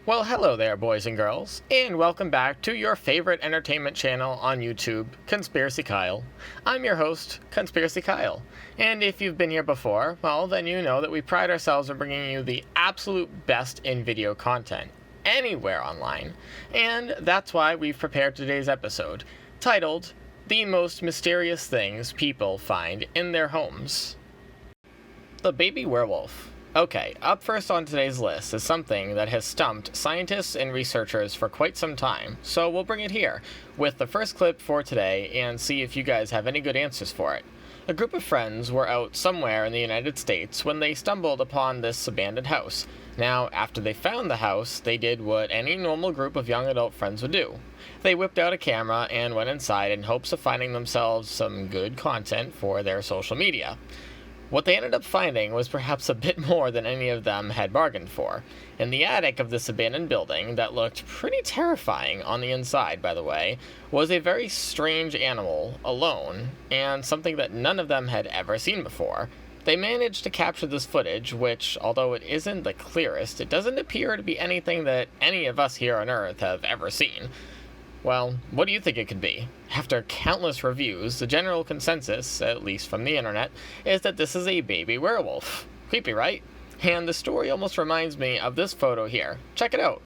Well, hello there, boys and girls, and welcome back to your favorite entertainment channel on YouTube, KonspiracyKyle. I'm your host, KonspiracyKyle, and if you've been here before, well, then you know that we pride ourselves on bringing you the absolute best in video content, anywhere online, and that's why we've prepared today's episode, titled, The Most Mysterious Things People Find in Their Homes. The Baby Werewolf. Okay, up first on today's list is something that has stumped scientists and researchers for quite some time, so we'll bring it here, with the first clip for today, and see if you guys have any good answers for it. A group of friends were out somewhere in the United States when they stumbled upon this abandoned house. Now, after they found the house, they did what any normal group of young adult friends would do. They whipped out a camera and went inside in hopes of finding themselves some good content for their social media. What they ended up finding was perhaps a bit more than any of them had bargained for. In the attic of this abandoned building, that looked pretty terrifying on the inside, by the way, was a very strange animal, alone, and something that none of them had ever seen before. They managed to capture this footage, which, although it isn't the clearest, it doesn't appear to be anything that any of us here on Earth have ever seen. Well, what do you think it could be? After countless reviews, the general consensus, at least from the internet, is that this is a baby werewolf. Creepy, right? And the story almost reminds me of this photo here. Check it out.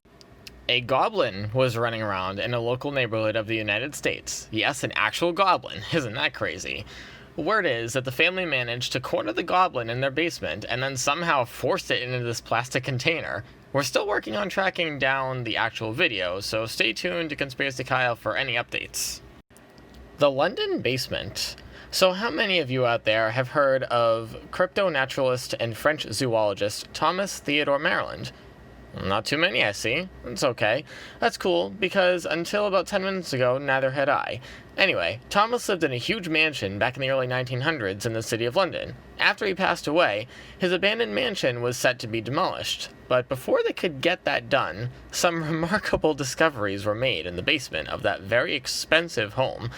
A goblin was running around in a local neighborhood of the United States. Yes, an actual goblin. Isn't that crazy? Word is that the family managed to corner the goblin in their basement and then somehow forced it into this plastic container. We're still working on tracking down the actual video, so stay tuned to KonspiracyKyle for any updates. The London basement. So how many of you out there have heard of crypo-naturalist and French zoologist Thomas Theodore Merrylin? Not too many, I see. It's okay. That's cool, because until about 10 minutes ago, neither had I. Anyway, Thomas lived in a huge mansion back in the early 1900s in the city of London. After he passed away, his abandoned mansion was set to be demolished. But before they could get that done, some remarkable discoveries were made in the basement of that very expensive home.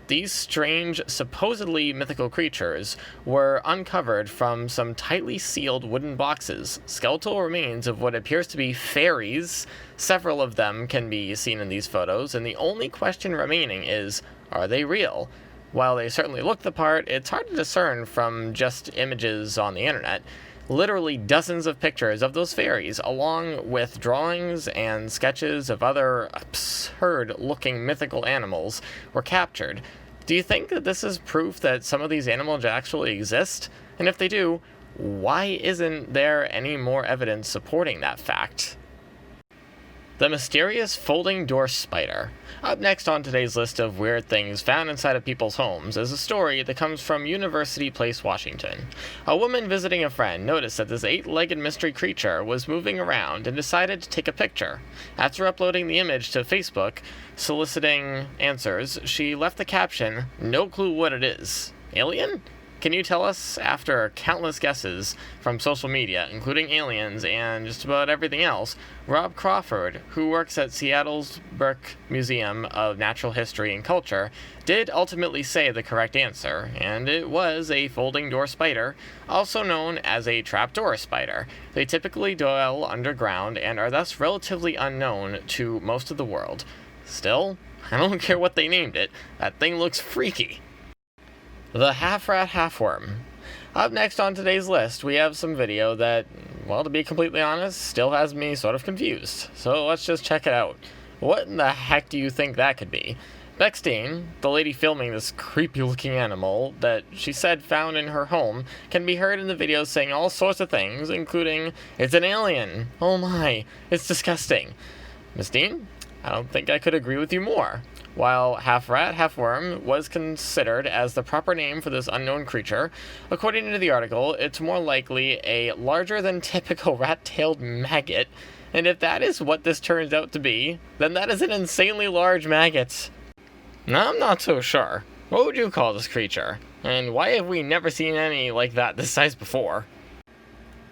These strange, supposedly mythical creatures were uncovered from some tightly sealed wooden boxes, skeletal remains of what appears to be fairies. Several of them can be seen in these photos, and the only question remaining is, are they real? While they certainly look the part, it's hard to discern from just images on the internet. Literally dozens of pictures of those fairies, along with drawings and sketches of other absurd-looking mythical animals, were captured. Do you think that this is proof that some of these animals actually exist? And if they do, why isn't there any more evidence supporting that fact? The mysterious folding door spider. Up next on today's list of weird things found inside of people's homes is a story that comes from University Place, Washington. A woman visiting a friend noticed that this 8-legged mystery creature was moving around and decided to take a picture. After uploading the image to Facebook, soliciting answers, she left the caption, "No clue what it is. Alien? Can you tell us?" After countless guesses from social media, including aliens and just about everything else, Rob Crawford, who works at Seattle's Burke Museum of Natural History and Culture, did ultimately say the correct answer, and it was a folding door spider, also known as a trapdoor spider. They typically dwell underground and are thus relatively unknown to most of the world. Still, I don't care what they named it, that thing looks freaky. The half-rat, half-worm. Up next on today's list, we have some video that, well, to be completely honest, still has me sort of confused. So let's just check it out. What in the heck do you think that could be? Bechstein, the lady filming this creepy-looking animal that she said found in her home, can be heard in the video saying all sorts of things, including, "It's an alien. Oh my, it's disgusting." Ms. Dean, I don't think I could agree with you more. While half-rat, half-worm was considered as the proper name for this unknown creature, according to the article, it's more likely a larger-than-typical rat-tailed maggot, and if that is what this turns out to be, then that is an insanely large maggot. Now, I'm not so sure. What would you call this creature? And why have we never seen any like that this size before?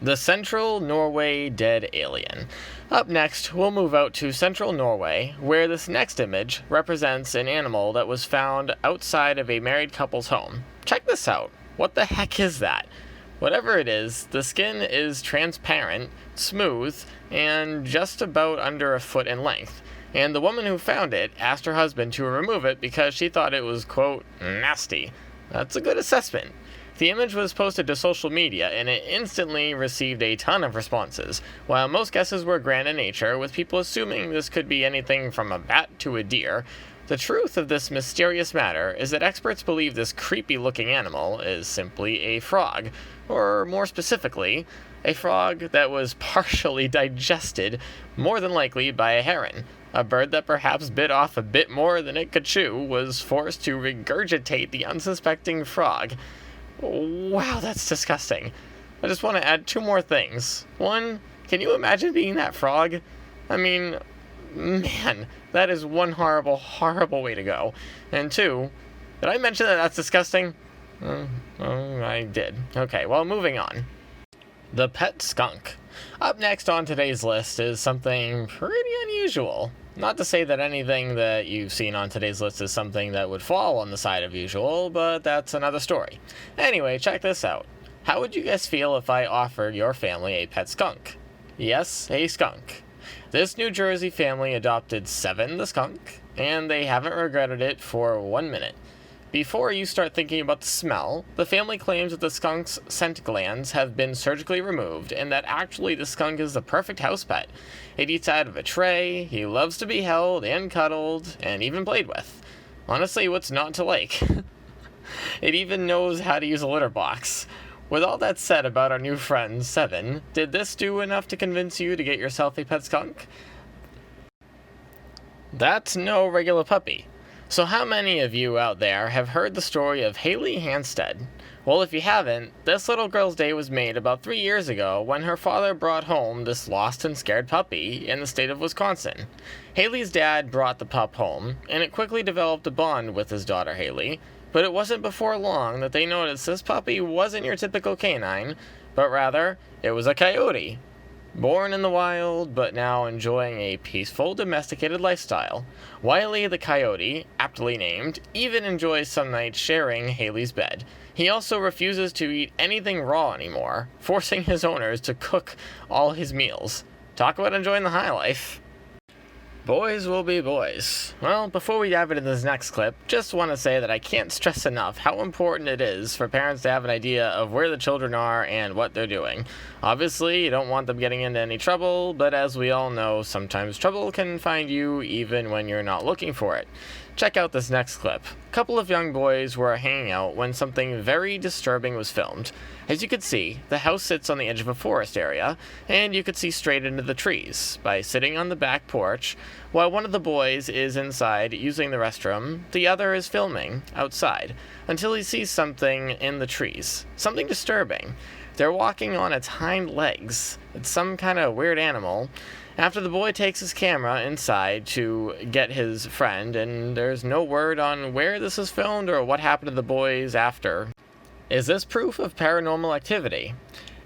The Central Norway Dead Alien. Up next, we'll move out to Central Norway, where this next image represents an animal that was found outside of a married couple's home. Check this out. What the heck is that? Whatever it is, the skin is transparent smooth and just about under a foot in length. And the woman who found it asked her husband to remove it because she thought it was, quote, nasty. That's a good assessment. The image was posted to social media and it instantly received a ton of responses, while most guesses were grand in nature, with people assuming this could be anything from a bat to a deer. The truth of this mysterious matter is that experts believe this creepy-looking animal is simply a frog, or more specifically, a frog that was partially digested, more than likely by a heron. A bird that perhaps bit off a bit more than it could chew was forced to regurgitate the unsuspecting frog. Wow, that's disgusting. I just want to add 2 more things. 1, can you imagine being that frog? I mean, man, that is one horrible, horrible way to go. And 2, did I mention that that's disgusting? I did. Okay, well, moving on. The pet skunk. Up next on today's list is something pretty unusual. Not to say that anything that you've seen on today's list is something that would fall on the side of usual, but that's another story. Anyway, check this out. How would you guys feel if I offered your family a pet skunk? Yes, a skunk. This New Jersey family adopted Seven the skunk, and they haven't regretted it for 1 minute. Before you start thinking about the smell, the family claims that the skunk's scent glands have been surgically removed, and that actually the skunk is the perfect house pet. It eats out of a tray, he loves to be held and cuddled, and even played with. Honestly, what's not to like? It even knows how to use a litter box. With all that said about our new friend, Seven, did this do enough to convince you to get yourself a pet skunk? That's no regular puppy. So how many of you out there have heard the story of Haley Hanstead? Well, if you haven't, this little girl's day was made about 3 years ago when her father brought home this lost and scared puppy in the state of Wisconsin. Haley's dad brought the pup home, and it quickly developed a bond with his daughter Haley, but it wasn't before long that they noticed this puppy wasn't your typical canine, but rather, it was a coyote. Born in the wild, but now enjoying a peaceful, domesticated lifestyle. Wiley the coyote, aptly named, even enjoys some nights sharing Haley's bed. He also refuses to eat anything raw anymore, forcing his owners to cook all his meals. Talk about enjoying the high life. Boys will be boys. Well, before we dive into this next clip, just want to say that I can't stress enough how important it is for parents to have an idea of where the children are and what they're doing. Obviously, you don't want them getting into any trouble, but as we all know, sometimes trouble can find you even when you're not looking for it. Check out this next clip. A couple of young boys were hanging out when something very disturbing was filmed. As you can see, the house sits on the edge of a forest area, and you could see straight into the trees. By sitting on the back porch, while one of the boys is inside using the restroom, the other is filming outside, until he sees something in the trees. Something disturbing. They're walking on its hind legs. It's some kind of weird animal. After the boy takes his camera inside to get his friend, and there's no word on where this is filmed or what happened to the boys after. Is this proof of paranormal activity?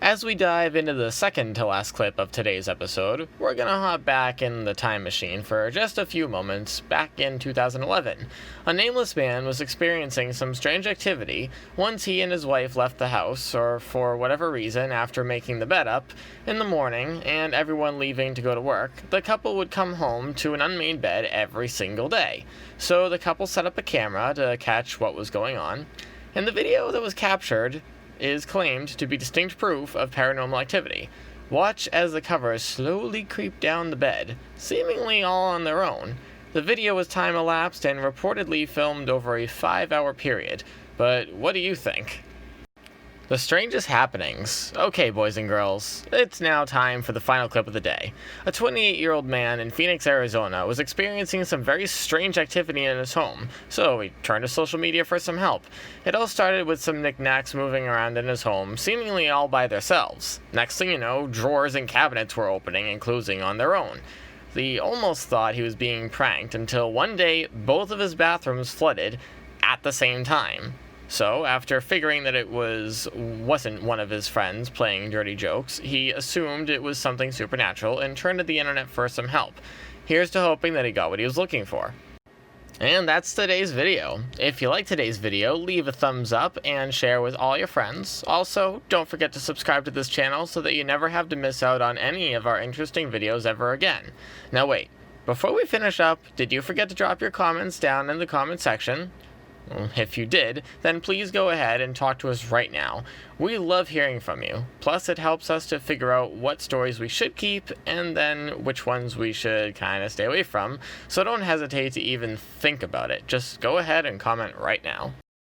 As we dive into the second to last clip of today's episode, we're gonna hop back in the time machine for just a few moments back in 2011. A nameless man was experiencing some strange activity once he and his wife left the house, or for whatever reason after making the bed up, in the morning and everyone leaving to go to work. The couple would come home to an unmade bed every single day. So the couple set up a camera to catch what was going on. And the video that was captured is claimed to be distinct proof of paranormal activity. Watch as the covers slowly creep down the bed, seemingly all on their own. The video was time-elapsed and reportedly filmed over a 5-hour period. But what do you think? The strangest happenings. Okay, boys and girls, it's now time for the final clip of the day. A 28-year-old man in Phoenix, Arizona was experiencing some very strange activity in his home, so he turned to social media for some help. It all started with some knickknacks moving around in his home, seemingly all by themselves. Next thing you know, drawers and cabinets were opening and closing on their own. He almost thought he was being pranked until one day both of his bathrooms flooded at the same time. So, after figuring that it wasn't one of his friends playing dirty jokes, he assumed it was something supernatural and turned to the internet for some help. Here's to hoping that he got what he was looking for. And that's today's video. If you like today's video, leave a thumbs up and share with all your friends. Also, don't forget to subscribe to this channel so that you never have to miss out on any of our interesting videos ever again. Now wait, before we finish up, did you forget to drop your comments down in the comment section? If you did, then please go ahead and talk to us right now. We love hearing from you. Plus, it helps us to figure out what stories we should keep and then which ones we should kind of stay away from. So don't hesitate to even think about it. Just go ahead and comment right now.